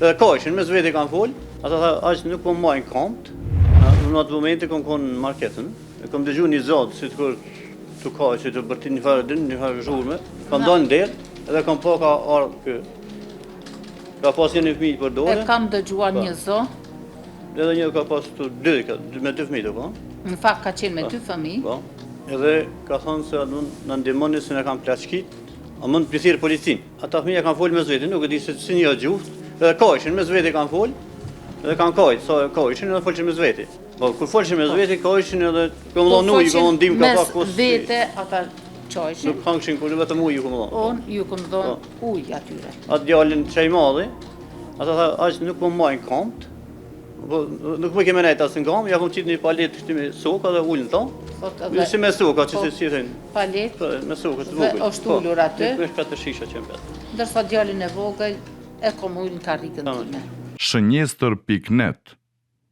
Edhe kajshin me zveti kanë fol, ata tha aq nuk po marrin kampt. Në atë moment kom konë në marketën, e kom dëgju një zotë si të kur të kajqë, të bërti një farë din, një farë zhurme, kam dalë në del, edhe kam pa ka ardhë kë. Ka pas një fëmijë për dore. E kam dëgjuar një zo. Edhe një ka pas të me 2 fëmijë të po. Në fakt ka qenë me 2 fëmijë. Po. Edhe ka thonë se në ndihmoni se ne kam plaçkit, a mund të plithirë policin. Ata fëmija kanë folë me zveti, nuk e di se si një gjuft, edhe kajshin me zveti kanë folë, edhe kanë kajtë, sa kajshin edhe folëshin me zveti. Po, kur folëshin me zveti, kajshin edhe këmëllon ujë, këmëllon dim ka pak kusë. Mes vete ata qajshin. Nuk hangshin kur vetëm ujë këmëllon. Unë ju këmë dhonë ujë atyre. Atë djallin qaj madhi, ata tha, aq nuk po majnë kampt, nuk po keme nejtë asë në kamë, ja kom qitë një palet kështu me soka dhe ullën ta. Si me soka, që si thënë. Palet? Me soka të Dhe vogël. është ullur aty. Dhe 4 shisha që mbet. Ndërsa djallin e vogël e kom ullën karrikën time. Shënjestër.net